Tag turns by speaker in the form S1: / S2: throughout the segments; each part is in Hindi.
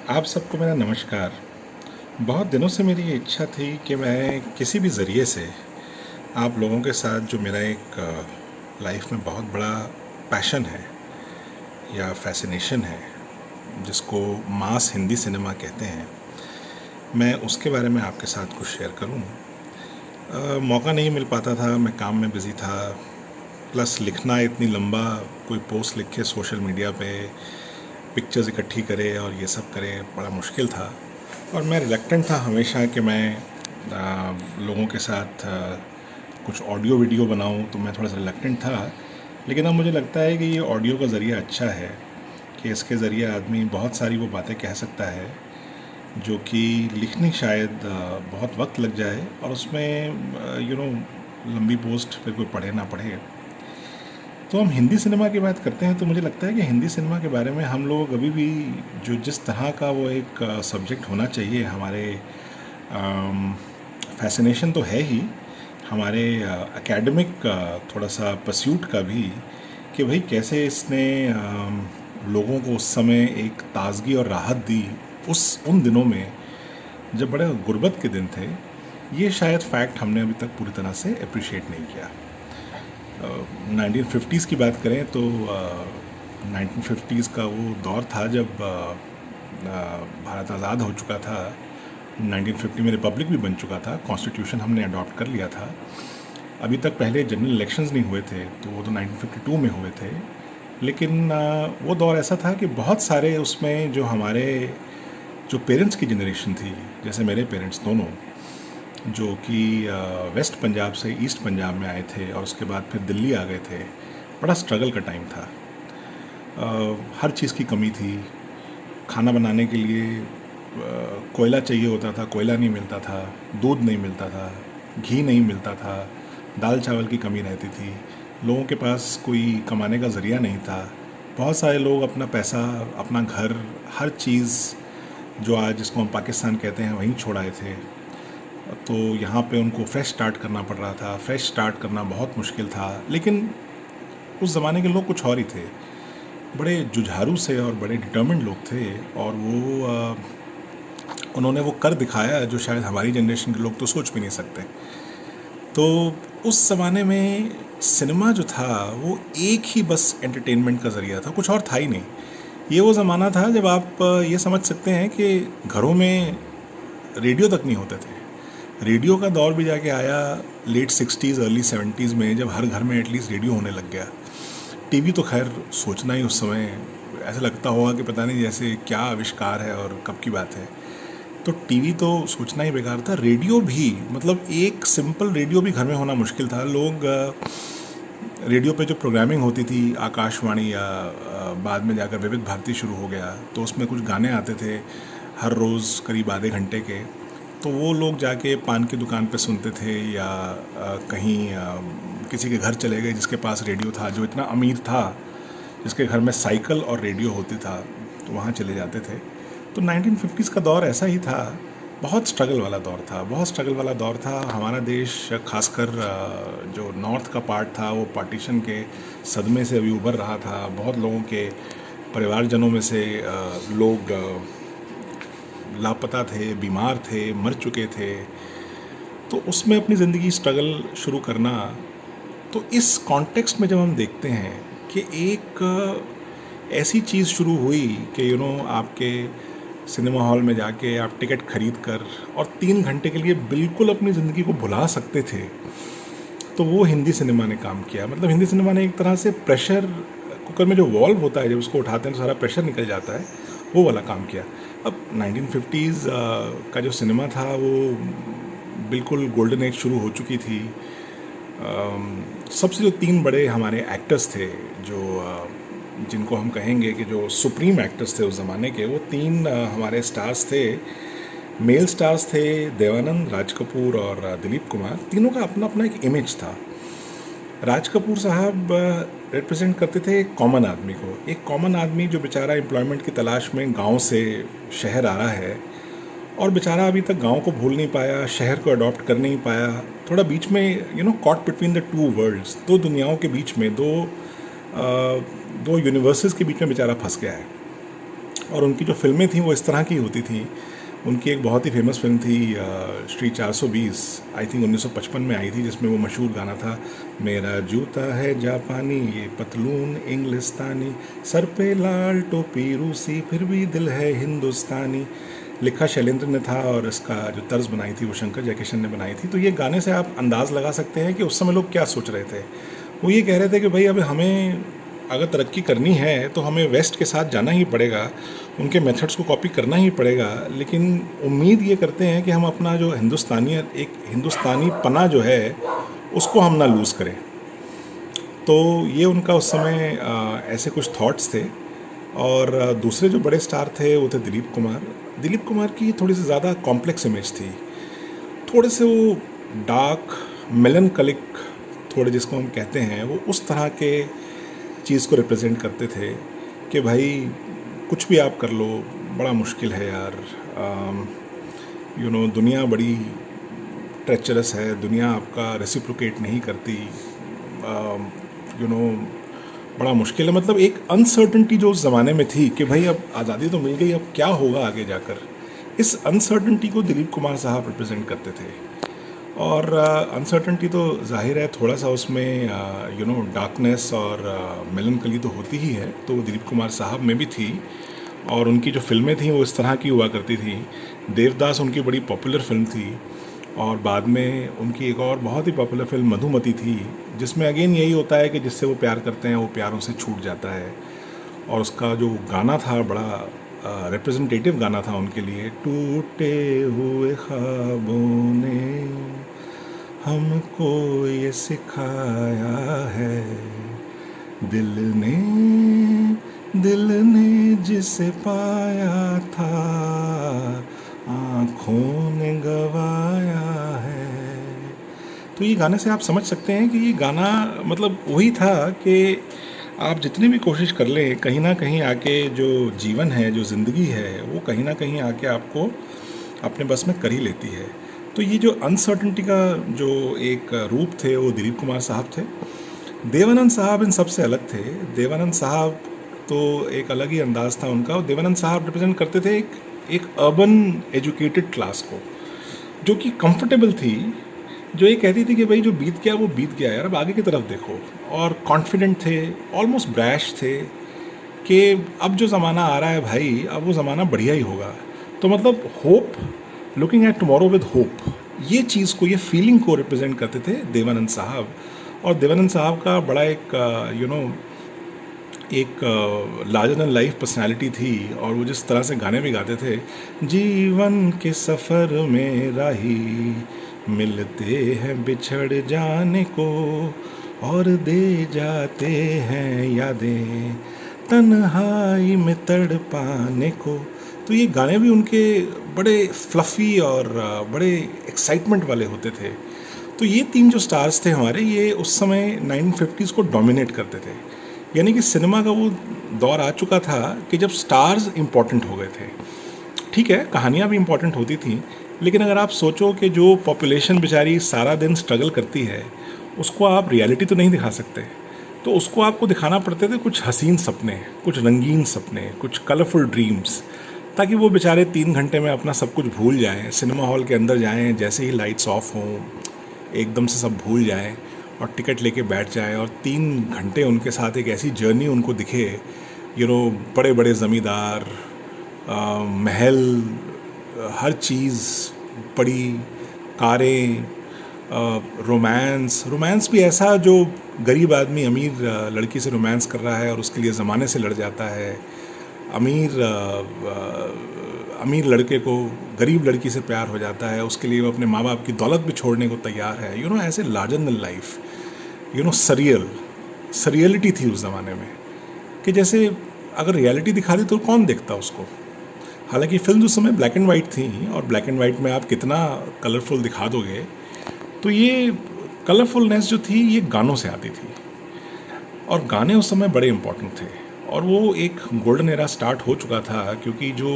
S1: आप सबको मेरा नमस्कार। बहुत दिनों से मेरी ये इच्छा थी कि मैं किसी भी ज़रिए से आप लोगों के साथ जो मेरा एक लाइफ में बहुत बड़ा पैशन है या फैसिनेशन है, जिसको मास हिंदी सिनेमा कहते हैं, मैं उसके बारे में आपके साथ कुछ शेयर करूं। मौका नहीं मिल पाता था, मैं काम में बिज़ी था, प्लस लिखना इतनी लंबा कोई पोस्ट लिख के सोशल मीडिया पे पिक्चर्स इकट्ठी करे और ये सब करे, बड़ा मुश्किल था। और मैं रिलक्टेंट था हमेशा कि मैं लोगों के साथ कुछ ऑडियो वीडियो बनाऊं, तो मैं थोड़ा सा रिलक्टेंट था। लेकिन अब मुझे लगता है कि ये ऑडियो का ज़रिया अच्छा है कि इसके ज़रिए आदमी बहुत सारी वो बातें कह सकता है जो कि लिखनी शायद बहुत वक्त लग जाए, और उसमें लंबी पोस्ट फिर कोई पढ़े ना पढ़े। तो हम हिंदी सिनेमा की बात करते हैं, तो मुझे लगता है कि हिंदी सिनेमा के बारे में हम लोग अभी भी जो जिस तरह का वो एक सब्जेक्ट होना चाहिए हमारे फैसिनेशन तो है ही, हमारे एकेडमिक थोड़ा सा परस्यूट का भी, कि भाई कैसे इसने लोगों को उस समय एक ताजगी और राहत दी उन दिनों में जब बड़े गुर्बत के दिन थे। ये शायद फैक्ट हमने अभी तक पूरी तरह से अप्रिशिएट नहीं किया। 1950s की बात करें तो 1950s का वो दौर था जब भारत आज़ाद हो चुका था। 1950 में रिपब्लिक भी बन चुका था, कॉन्स्टिट्यूशन हमने अडॉप्ट कर लिया था। अभी तक पहले जनरल इलेक्शंस नहीं हुए थे, तो वो तो 1952 में हुए थे। लेकिन वो दौर ऐसा था कि बहुत सारे उसमें जो हमारे जो पेरेंट्स की जनरेशन थी, जैसे मेरे पेरेंट्स दोनों, जो कि वेस्ट पंजाब से ईस्ट पंजाब में आए थे और उसके बाद फिर दिल्ली आ गए थे, बड़ा स्ट्रगल का टाइम था। हर चीज़ की कमी थी। खाना बनाने के लिए कोयला चाहिए होता था, कोयला नहीं मिलता था, दूध नहीं मिलता था, घी नहीं मिलता था, दाल चावल की कमी रहती थी, लोगों के पास कोई कमाने का ज़रिया नहीं था। बहुत सारे लोग अपना पैसा, अपना घर, हर चीज़ जो आज जिसको हम पाकिस्तान कहते हैं वहीं छोड़ आए थे। तो यहाँ पे उनको फ्रेश स्टार्ट करना पड़ रहा था। फ्रेश स्टार्ट करना बहुत मुश्किल था, लेकिन उस ज़माने के लोग कुछ और ही थे, बड़े जुझारू से और बड़े डिटर्मिन्ड लोग थे। और उन्होंने वो कर दिखाया जो शायद हमारी जनरेशन के लोग तो सोच भी नहीं सकते। तो उस ज़माने में सिनेमा जो था वो एक ही बस एंटरटेनमेंट का ज़रिया था, कुछ और था ही नहीं। ये वो ज़माना था जब आप ये समझ सकते हैं कि घरों में रेडियो तक नहीं होते थे। रेडियो का दौर भी जाके आया लेट 60s अर्ली 70s में, जब हर घर में एटलीस्ट रेडियो होने लग गया। टीवी तो खैर सोचना ही उस समय ऐसा लगता होगा कि पता नहीं जैसे क्या आविष्कार है और कब की बात है। तो टीवी तो सोचना ही बेकार था। रेडियो भी, मतलब एक सिंपल रेडियो भी घर में होना मुश्किल था। लोग रेडियो पे जो प्रोग्रामिंग होती थी, आकाशवाणी या बाद में जाकर विविध भारती शुरू हो गया, तो उसमें कुछ गाने आते थे हर रोज़ करीब आधे घंटे के। तो वो लोग जाके पान की दुकान पे सुनते थे, या कहीं किसी के घर चले गए जिसके पास रेडियो था, जो इतना अमीर था जिसके घर में साइकिल और रेडियो होती था, तो वहाँ चले जाते थे। तो 1950s का दौर ऐसा ही था। बहुत स्ट्रगल वाला दौर था, बहुत स्ट्रगल वाला दौर था। हमारा देश, खासकर जो नॉर्थ का पार्ट था, वो पार्टीशन के सदमे से अभी उभर रहा था। बहुत लोगों के परिवारजनों में से लोग लापता थे, बीमार थे, मर चुके थे। तो उसमें अपनी ज़िंदगी स्ट्रगल शुरू करना, तो इस कॉन्टेक्स्ट में जब हम देखते हैं कि एक ऐसी चीज़ शुरू हुई कि आपके सिनेमा हॉल में जाके आप टिकट खरीद कर और 3 घंटे के लिए बिल्कुल अपनी ज़िंदगी को भुला सकते थे, तो वो हिंदी सिनेमा ने काम किया। मतलब हिंदी सिनेमा ने एक तरह से प्रेशर कुकर में जो वॉल्व होता है, जब उसको उठाते हैं तो सारा प्रेशर निकल जाता है, वो वाला काम किया। अब 1950s का जो सिनेमा था वो बिल्कुल गोल्डन एज शुरू हो चुकी थी। सबसे जो 3 बड़े हमारे एक्टर्स थे, जो जिनको हम कहेंगे कि जो सुप्रीम एक्टर्स थे उस ज़माने के, वो 3 हमारे स्टार्स थे। मेल स्टार्स थे देवानंद, राज कपूर और दिलीप कुमार। तीनों का अपना अपना एक इमेज था। राज कपूर साहब रिप्रेजेंट करते थे एक कॉमन आदमी को, एक कॉमन आदमी जो बेचारा एम्प्लॉयमेंट की तलाश में गांव से शहर आ रहा है, और बेचारा अभी तक गांव को भूल नहीं पाया, शहर को अडॉप्ट कर नहीं पाया। थोड़ा बीच में caught between the two worlds, दो दुनियाओं के बीच में, दो यूनिवर्सेस के बीच में बेचारा फंस गया है। और उनकी जो फ़िल्में थीं वो इस तरह की होती थीं। उनकी एक बहुत ही फेमस फिल्म थी श्री 420, आई थिंक 1955 में आई थी, जिसमें वो मशहूर गाना था, मेरा जूता है जापानी ये पतलून इंग्लिस्तानी, सर पे लाल टोपी रूसी फिर भी दिल है हिंदुस्तानी। लिखा शैलेंद्र ने था और इसका जो तर्ज बनाई थी वो शंकर जयकिशन ने बनाई थी। तो ये गाने से आप अंदाज़ लगा सकते हैं कि उस समय लोग क्या सोच रहे थे। वो ये कह रहे थे कि भाई अब हमें अगर तरक्की करनी है तो हमें वेस्ट के साथ जाना ही पड़ेगा, उनके मेथड्स को कॉपी करना ही पड़ेगा, लेकिन उम्मीद ये करते हैं कि हम अपना जो एक हिंदुस्तानी पना जो है उसको हम ना लूज़ करें। तो ये उनका उस समय ऐसे कुछ थॉट्स थे। और दूसरे जो बड़े स्टार थे वो थे दिलीप कुमार। दिलीप कुमार की थोड़ी सी ज़्यादा कॉम्प्लेक्स इमेज थी, थोड़े से वो डार्क मेलनकलिक, थोड़े जिसको हम कहते हैं, वो उस तरह के चीज़ को रिप्रेजेंट करते थे कि भाई कुछ भी आप कर लो बड़ा मुश्किल है यार, दुनिया बड़ी ट्रेचरस है, दुनिया आपका रेसिप्रोकेट नहीं करती, यू नो बड़ा मुश्किल है। मतलब एक अनसर्टनिटी जो उस ज़माने में थी कि भाई अब आज़ादी तो मिल गई, अब क्या होगा आगे जाकर, इस अनसर्टनिटी को दिलीप कुमार साहब रिप्रेजेंट करते थे। और अनसर्टनिटी तो जाहिर है थोड़ा सा उसमें डार्कनेस और मेलनकली तो होती ही है, तो वो दिलीप कुमार साहब में भी थी। और उनकी जो फिल्में थी वो इस तरह की हुआ करती थी। देवदास उनकी बड़ी पॉपुलर फिल्म थी, और बाद में उनकी एक और बहुत ही पॉपुलर फिल्म मधुमती थी, जिसमें अगेन यही होता है कि जिससे वो प्यार करते हैं वो प्यारों से छूट जाता है। और उसका जो गाना था बड़ा रिप्रेजेंटेटिव गाना था उनके लिए, टूटे हुए ख्वाबों ने हमको ये सिखाया है, दिल ने जिसे पाया था आँखों ने गवाया है। तो ये गाने से आप समझ सकते हैं कि ये गाना मतलब वही था कि आप जितनी भी कोशिश कर लें, कहीं ना कहीं आके जो जीवन है, जो ज़िंदगी है, वो कहीं ना कहीं आके आपको अपने बस में कर ही लेती है। तो ये जो अनसर्टनिटी का जो एक रूप थे वो दिलीप कुमार साहब थे। देवानंद साहब इन सबसे अलग थे। देवानंद साहब तो एक अलग ही अंदाज़ था उनका। और देवानंद साहब रिप्रेजेंट करते थे एक अर्बन एजुकेटेड क्लास को, जो कि कंफर्टेबल थी, जो ये कहती थी कि भाई जो बीत गया वो बीत गया यार, अब आगे की तरफ देखो। और कॉन्फिडेंट थे, ऑलमोस्ट ब्रैश थे कि अब जो ज़माना आ रहा है भाई, अब वो ज़माना बढ़िया ही होगा। तो मतलब hope, looking at tomorrow with hope, ये चीज़ को, ये फीलिंग को रिप्रेजेंट करते थे देवानंद साहब। और देवानंद साहब का बड़ा एक लार्जर देन लाइफ पर्सनालिटी थी। और वो जिस तरह से गाने भी गाते थे, जीवन के सफ़र में राही मिलते हैं बिछड़ जाने को, और दे जाते हैं यादें तन्हाई में तड़पाने को। तो ये गाने भी उनके बड़े फ्लफ़ी और बड़े एक्साइटमेंट वाले होते थे। तो ये तीन जो स्टार्स थे हमारे, ये उस समय 1950s को डोमिनेट करते थे। यानी कि सिनेमा का वो दौर आ चुका था कि जब स्टार्स इम्पॉर्टेंट हो गए थे। ठीक है, कहानियाँ भी इम्पॉर्टेंट होती थी, लेकिन अगर आप सोचो कि जो पॉपुलेशन बेचारी सारा दिन स्ट्रगल करती है, उसको आप रियलिटी तो नहीं दिखा सकते। तो उसको आपको दिखाना पड़ते थे कुछ हसीन सपने, कुछ रंगीन सपने, कुछ कलरफुल ड्रीम्स, ताकि वो बेचारे 3 घंटे में अपना सब कुछ भूल जाएं, सिनेमा हॉल के अंदर जाएं, जैसे ही लाइट्स ऑफ हों एकदम से सब भूल जाएं और टिकट लेके बैठ जाएं, और 3 घंटे उनके साथ एक ऐसी जर्नी उनको दिखे, बड़े बड़े ज़मींदार, महल, हर चीज़ बड़ी, कारें, रोमांस भी ऐसा जो गरीब आदमी अमीर लड़की से रोमांस कर रहा है और उसके लिए ज़माने से लड़ जाता है, अमीर लड़के को गरीब लड़की से प्यार हो जाता है, उसके लिए वो अपने माँ बाप की दौलत भी छोड़ने को तैयार है। ऐसे लार्जर देन लाइफ, सरियलिटी थी उस ज़माने में, कि जैसे अगर रियलिटी दिखा दी तो कौन देखता उसको। हालांकि फिल्म उस समय ब्लैक एंड वाइट थी, और ब्लैक एंड वाइट में आप कितना कलरफुल दिखा दोगे। तो ये कलरफुलनेस जो थी ये गानों से आती थी, और गाने उस समय बड़े इम्पोर्टेंट थे। और वो एक गोल्डन एरा स्टार्ट हो चुका था, क्योंकि जो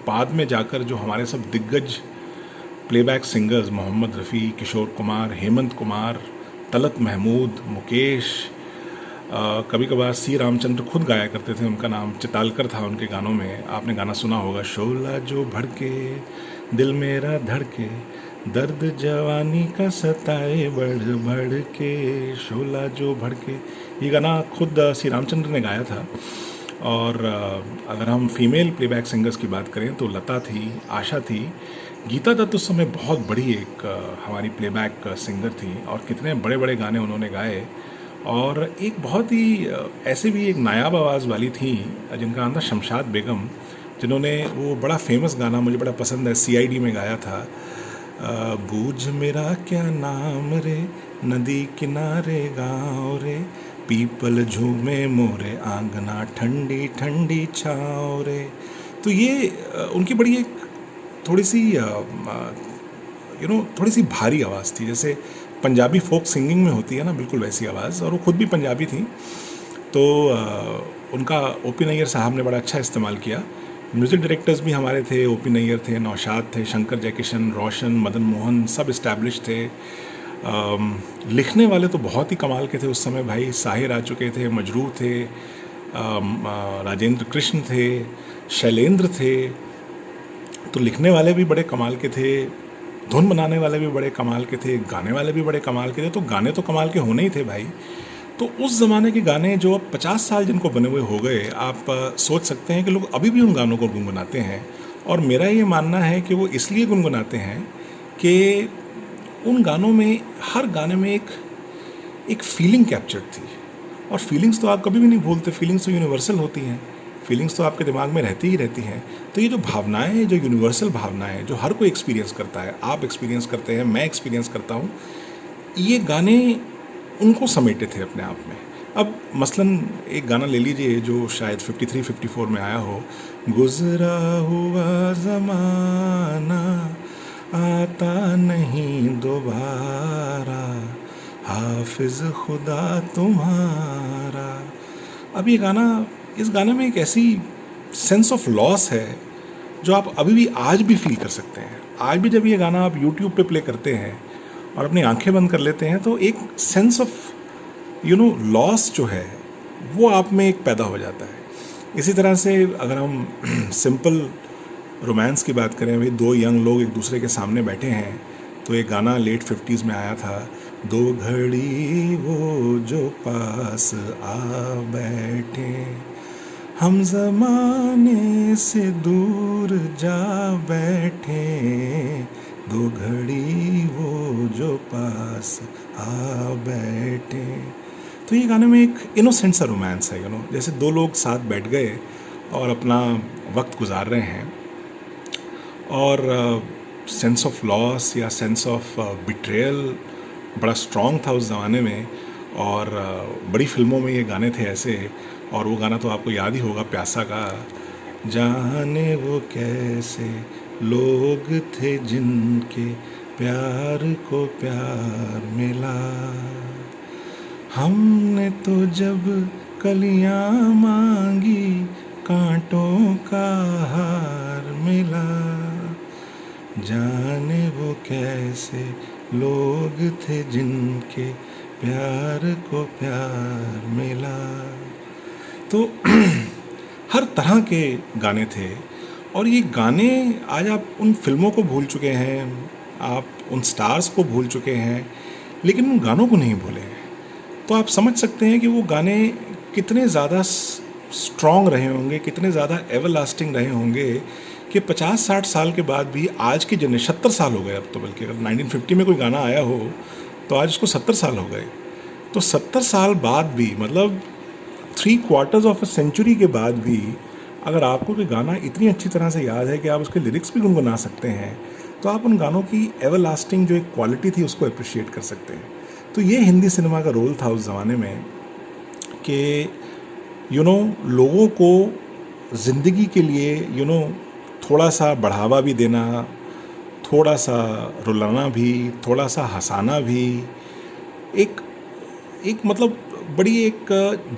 S1: बाद में जाकर जो हमारे सब दिग्गज प्लेबैक सिंगर्स, मोहम्मद रफ़ी, किशोर कुमार, हेमंत कुमार, तलत महमूद, मुकेश, कभी कभार सी रामचंद्र खुद गाया करते थे, उनका नाम चितालकर था उनके गानों में। आपने गाना सुना होगा, शोला जो भड़के दिल मेरा धड़के, दर्द जवानी का सताए बढ़ बढ़ के, शोला जो भड़के। ये गाना खुद श्री रामचंद्र ने गाया था। और अगर हम फीमेल प्लेबैक सिंगर्स की बात करें तो लता थी, आशा थी, गीता दत्त उस समय बहुत बड़ी एक हमारी प्लेबैक सिंगर थी और कितने बड़े बड़े गाने उन्होंने गाए। और एक बहुत ही ऐसे भी एक नायाब आवाज़ वाली थी जिनका नाम था शमशाद बेगम, जिन्होंने वो बड़ा फेमस गाना मुझे बड़ा पसंद है, CID में गाया था, बूझ मेरा क्या नाम रे, नदी किनारे गाँव रे, पीपल झूमे मोरे आंगना ठंडी ठंडी छाँव रे। तो ये उनकी बड़ी एक थोड़ी सी थोड़ी सी भारी आवाज़ थी, जैसे पंजाबी फोक सिंगिंग में होती है ना, बिल्कुल वैसी आवाज़। और वो खुद भी पंजाबी थी, तो उनका OP नैयर साहब ने बड़ा अच्छा इस्तेमाल किया। म्यूज़िक डायरेक्टर्स भी हमारे थे, OP नैयर थे, नौशाद थे, शंकर जयकिशन, रोशन, मदन मोहन, सब इस्टेब्लिश थे। लिखने वाले तो बहुत ही कमाल के थे उस समय भाई, साहिर आ चुके थे, मजरूह थे, राजेंद्र कृष्ण थे, शैलेंद्र थे। तो लिखने वाले भी बड़े कमाल के थे, धुन बनाने वाले भी बड़े कमाल के थे, गाने वाले भी बड़े कमाल के थे। तो गाने तो कमाल के होने ही थे भाई। तो उस ज़माने के गाने जो अब 50 साल जिनको बने हुए हो गए, आप सोच सकते हैं कि लोग अभी भी उन गानों को गुनगुनाते हैं। और मेरा ये मानना है कि वो इसलिए गुनगुनाते हैं कि उन गानों में, हर गाने में एक फीलिंग कैप्चर्ड थी। और फीलिंग्स तो आप कभी भी नहीं भूलते, फीलिंग्स तो यूनिवर्सल होती हैं, फीलिंग्स तो आपके दिमाग में रहती ही रहती हैं। तो ये जो भावनाएं हैं, जो यूनिवर्सल भावनाएं, जो हर कोई एक्सपीरियंस करता है, आप एक्सपीरियंस करते हैं, मैं एक्सपीरियंस करता हूँ, ये गाने उनको समेटे थे अपने आप में। अब मसलन एक गाना ले लीजिए जो शायद 53-54 में आया हो, गुजरा हुआ ज़माना आता नहीं दोबारा, हाफिज खुदा तुम्हारा। अब ये गाना, इस गाने में एक ऐसी सेंस ऑफ लॉस है जो आप अभी भी आज भी फील कर सकते हैं। आज भी जब ये गाना आप यूट्यूब पे प्ले करते हैं और अपनी आंखें बंद कर लेते हैं, तो एक सेंस ऑफ लॉस जो है वो आप में एक पैदा हो जाता है। इसी तरह से अगर हम सिंपल रोमांस की बात करें, भाई दो यंग लोग एक दूसरे के सामने बैठे हैं, तो एक गाना लेट 50s में आया था, दो घड़ी वो जो पास आ बैठे, हम ज़माने से दूर जा बैठे, दो घड़ी वो जो पास आ बैठे। तो ये गाने में एक इनोसेंट सा रोमांस है, जैसे दो लोग साथ बैठ गए और अपना वक्त गुजार रहे हैं। और सेंस ऑफ लॉस या सेंस ऑफ बिट्रेयल बड़ा स्ट्रॉन्ग था उस ज़माने में। और बड़ी फिल्मों में ये गाने थे ऐसे। और वो गाना तो आपको याद ही होगा, प्यासा का, जाने वो कैसे लोग थे जिनके प्यार को प्यार मिला, हमने तो जब कलियां मांगी कांटों का हार मिला, जाने वो कैसे लोग थे जिनके प्यार को प्यार मिला। तो हर तरह के गाने थे। और ये गाने आज आप उन फिल्मों को भूल चुके हैं, आप उन स्टार्स को भूल चुके हैं, लेकिन उन गानों को नहीं भूले हैं। तो आप समझ सकते हैं कि वो गाने कितने ज़्यादा स्ट्रॉन्ग रहे होंगे, कितने ज़्यादा एवरलास्टिंग रहे होंगे कि 50-60 साल के बाद भी आज की जनरेशन, 70 साल हो गए अब तो, बल्कि अगर 1950 में कोई गाना आया हो तो आज उसको 70 साल हो गए। तो 70 साल बाद भी, मतलब 3/4 ऑफ अ सेंचुरी के बाद भी, अगर आपको कोई गाना इतनी अच्छी तरह से याद है कि आप उसके लिरिक्स भी गुनगुना सकते हैं, तो आप उन गानों की एवरलास्टिंग जो एक क्वालिटी थी उसको अप्रिशिएट कर सकते हैं। तो ये हिंदी सिनेमा का रोल था उस ज़माने में कि लोगों को ज़िंदगी के लिए थोड़ा सा बढ़ावा भी देना, थोड़ा सा रुलाना भी, थोड़ा सा हंसाना भी, एक मतलब बड़ी एक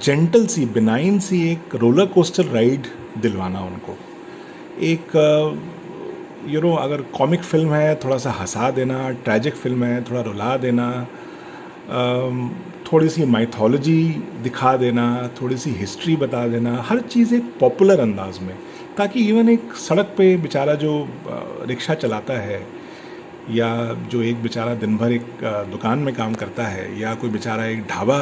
S1: जेंटल सी, बिनाइन सी एक रोलर कोस्टर राइड दिलवाना उनको। एक अगर कॉमिक फिल्म है थोड़ा सा हंसा देना, ट्रैजिक फिल्म है थोड़ा रुला देना, थोड़ी सी माइथोलॉजी दिखा देना, थोड़ी सी हिस्ट्री बता देना, हर चीज़ एक पॉपुलर अंदाज में, ताकि इवन एक सड़क पे बेचारा जो रिक्शा चलाता है, या जो एक बेचारा दिन भर एक दुकान में काम करता है, या कोई बेचारा एक ढाबा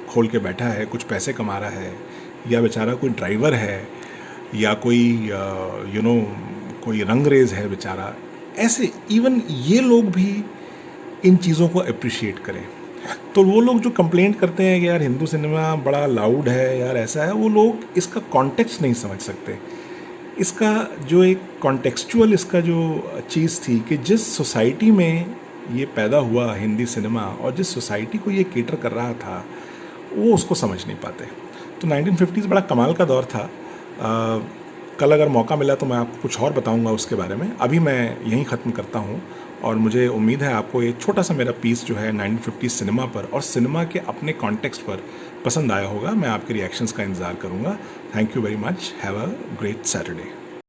S1: खोल के बैठा है, कुछ पैसे कमा रहा है, या बेचारा कोई ड्राइवर है, या कोई कोई रंगरेज है बेचारा, ऐसे इवन ये लोग भी इन चीज़ों को अप्रिशिएट करें। तो वो लोग जो कंप्लेंट करते हैं कि यार हिंदू सिनेमा बड़ा लाउड है, यार ऐसा है, वो लोग इसका कॉन्टेक्स्ट नहीं समझ सकते। इसका जो एक कॉन्टेक्चुअल इसका जो चीज़ थी कि जिस सोसाइटी में ये पैदा हुआ हिंदी सिनेमा, और जिस सोसाइटी को ये केटर कर रहा था, वो उसको समझ नहीं पाते। तो 1950s बड़ा कमाल का दौर था। कल अगर मौका मिला तो मैं आपको कुछ और बताऊंगा उसके बारे में। अभी मैं यहीं ख़त्म करता हूँ, और मुझे उम्मीद है आपको ये छोटा सा मेरा पीस जो है 1950 सिनेमा पर और सिनेमा के अपने कॉन्टेक्स्ट पर पसंद आया होगा। मैं आपके रिएक्शंस का इंतज़ार करूँगा। Thank you very much. Have a great Saturday.